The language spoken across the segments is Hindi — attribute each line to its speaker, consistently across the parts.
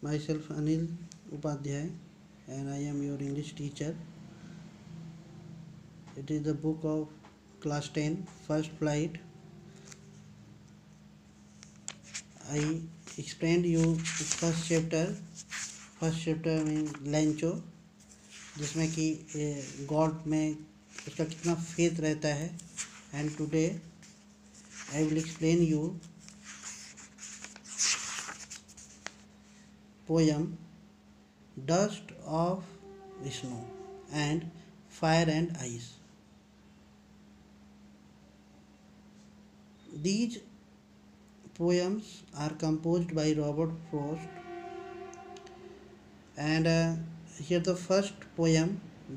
Speaker 1: Myself Anil Upadhyay and I am your English teacher. It is the book of class 10 first flight. I explained you first chapter. First chapter में लैंचो, जिसमें कि गॉड में उसका कितना फेथ रहता है. And today I will explain you poem dust of snow and fire and ice. These poems are composed by Robert Frost. And here the first poem,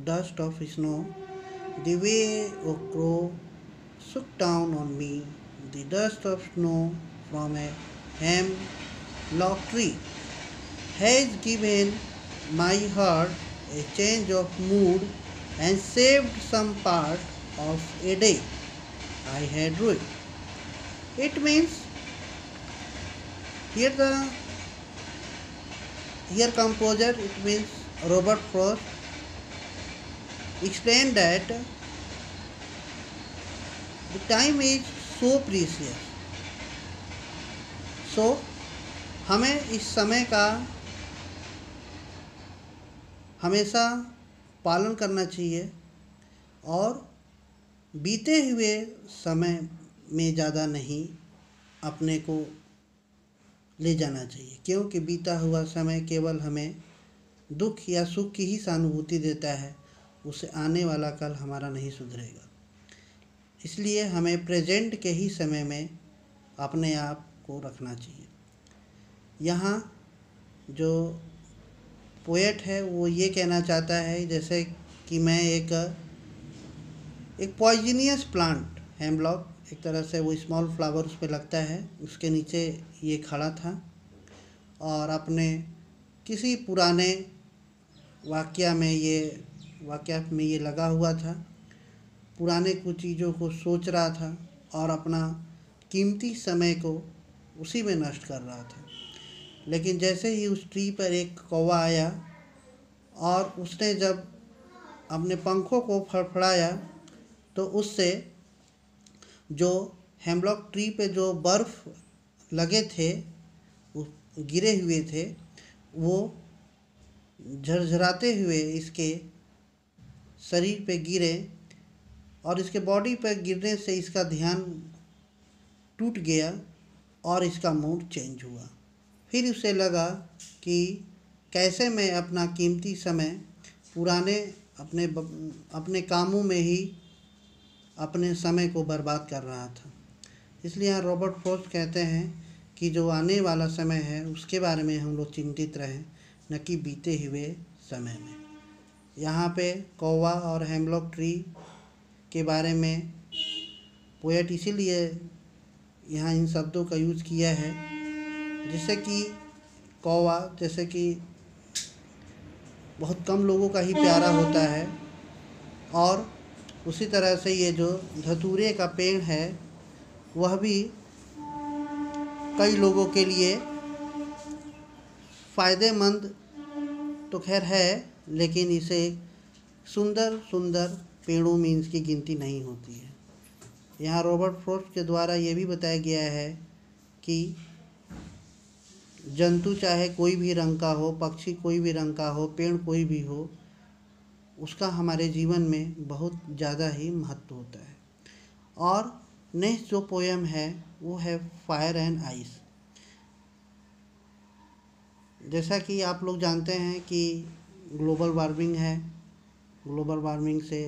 Speaker 1: Dust of Snow. The way a crow shook down on me, the dust of snow from a hemlock tree has given my heart a change of mood and saved some part of a day I had ruined. It means here composer, it means Robert Frost, explained that the time is so precious. So हमें इस समय का हमेशा पालन करना चाहिए और बीते हुए समय में ज़्यादा नहीं अपने को ले जाना चाहिए, क्योंकि बीता हुआ समय केवल हमें दुख या सुख की ही सहानुभूति देता है, उससे आने वाला कल हमारा नहीं सुधरेगा. इसलिए हमें प्रेजेंट के ही समय में अपने आप को रखना चाहिए. यहाँ जो पोएट है वो ये कहना चाहता है जैसे कि मैं एक पॉइजनियस प्लांट, हेमलॉक, एक तरह से वो स्मॉल फ्लावर उस पर लगता है, उसके नीचे ये खड़ा था और अपने किसी पुराने वाक़या में ये लगा हुआ था. पुराने कुछ चीज़ों को सोच रहा था और अपना कीमती समय को उसी में नष्ट कर रहा था. लेकिन जैसे ही उस ट्री पर एक कौवा आया और उसने जब अपने पंखों को फड़फड़ाया तो उससे जो हेमलॉक ट्री पे जो बर्फ़ लगे थे, गिरे हुए थे, वो झरझराते हुए इसके शरीर पे गिरे और इसके बॉडी पर गिरने से इसका ध्यान टूट गया और इसका मूड चेंज हुआ. फिर उसे लगा कि कैसे मैं अपना कीमती समय पुराने अपने कामों में ही अपने समय को बर्बाद कर रहा था. इसलिए यहाँ रॉबर्ट फ्रॉस्ट कहते हैं कि जो आने वाला समय है उसके बारे में हम लोग चिंतित रहें, न कि बीते हुए समय में. यहाँ पे कौवा और हेमलॉक ट्री के बारे में पोएट इसीलिए यहाँ इन शब्दों का यूज़ किया है, जिससे कि कौवा जैसे कि बहुत कम लोगों का ही प्यारा होता है और उसी तरह से ये जो धतूरे का पेड़ है वह भी कई लोगों के लिए फ़ायदेमंद तो खैर है, लेकिन इसे सुंदर पेड़ों में इसकी गिनती नहीं होती है. यहाँ रॉबर्ट फ्रॉस्ट के द्वारा ये भी बताया गया है कि जंतु चाहे कोई भी रंग का हो, पक्षी कोई भी रंग का हो, पेड़ कोई भी हो, उसका हमारे जीवन में बहुत ज़्यादा ही महत्व होता है. और नेक्स्ट जो पोएम है वो है फायर एंड आइस. जैसा कि आप लोग जानते हैं कि ग्लोबल वार्मिंग है. ग्लोबल वार्मिंग से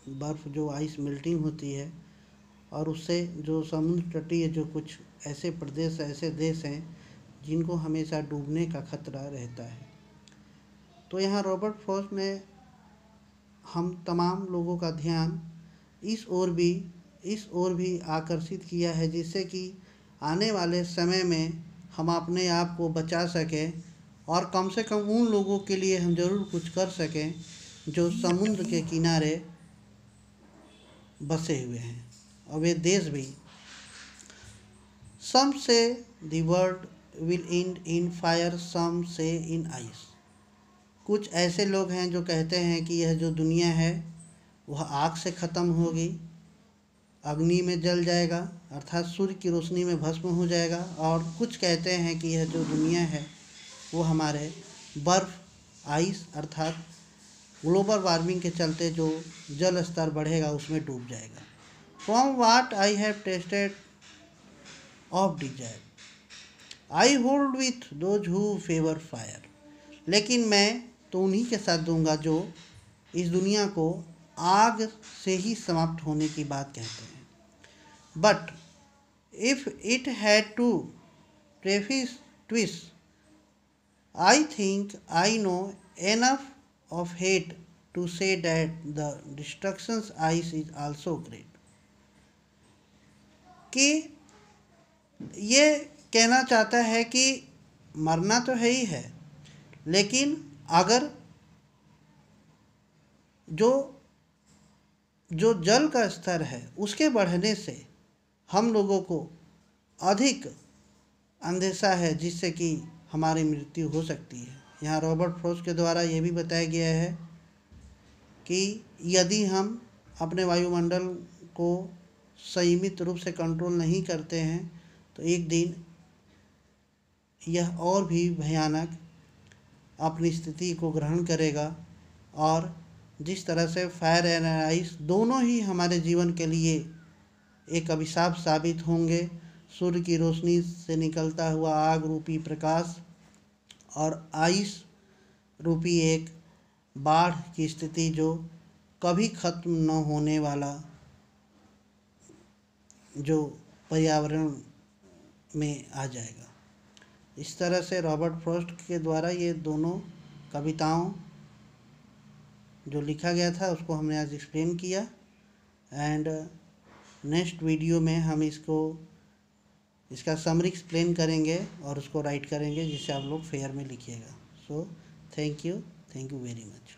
Speaker 1: बर्फ़ जो आइस मेल्टिंग होती है और उससे जो समुद्र तटीय जो कुछ ऐसे प्रदेश, ऐसे देश हैं जिनको हमेशा डूबने का खतरा रहता है. तो यहाँ रॉबर्ट फ्रॉस्ट ने हम तमाम लोगों का ध्यान इस ओर भी आकर्षित किया है, जिससे कि आने वाले समय में हम अपने आप को बचा सकें और कम से कम उन लोगों के लिए हम ज़रूर कुछ कर सकें जो समुद्र के किनारे बसे हुए हैं और वे देश भी. Some say the world will end in fire, some say in ice. कुछ ऐसे लोग हैं जो कहते हैं कि यह जो दुनिया है वह आग से ख़त्म होगी, अग्नि में जल जाएगा अर्थात सूर्य की रोशनी में भस्म हो जाएगा। और कुछ कहते हैं कि यह जो दुनिया है वो हमारे बर्फ़, आइस अर्थात ग्लोबल वार्मिंग के चलते जो जल स्तर बढ़ेगा उसमें डूब जाएगा। From what I have tasted of desire I hold with those who favour fire. लेकिन मैं तो उन्हीं के साथ दूंगा जो इस दुनिया को आग से ही समाप्त होने की बात कहते हैं। But if it had to preface twist I think I know enough of hate to say that the destruction's ice is also great। कि ये कहना चाहता है कि मरना तो है ही है, लेकिन अगर जो जल का स्तर है उसके बढ़ने से हम लोगों को अधिक अंदेशा है जिससे कि हमारी मृत्यु हो सकती है। यहाँ रॉबर्ट फ्रॉस्ट के द्वारा ये भी बताया गया है कि यदि हम अपने वायुमंडल को संयमित रूप से कंट्रोल नहीं करते हैं तो एक दिन यह और भी भयानक अपनी स्थिति को ग्रहण करेगा। और जिस तरह से फायर एंड आइस दोनों ही हमारे जीवन के लिए एक अभिशाप साबित होंगे, सूर्य की रोशनी से निकलता हुआ आग रूपी प्रकाश और आइस रूपी एक बाढ़ की स्थिति जो कभी ख़त्म न होने वाला जो पर्यावरण में आ जाएगा। इस तरह से रॉबर्ट फ्रॉस्ट के द्वारा ये दोनों कविताओं जो लिखा गया था उसको हमने आज एक्सप्लेन किया। एंड नेक्स्ट वीडियो में हम इसका समरी एक्सप्लेन करेंगे और उसको राइट करेंगे जिसे आप लोग फेयर में लिखिएगा। So thank you very much.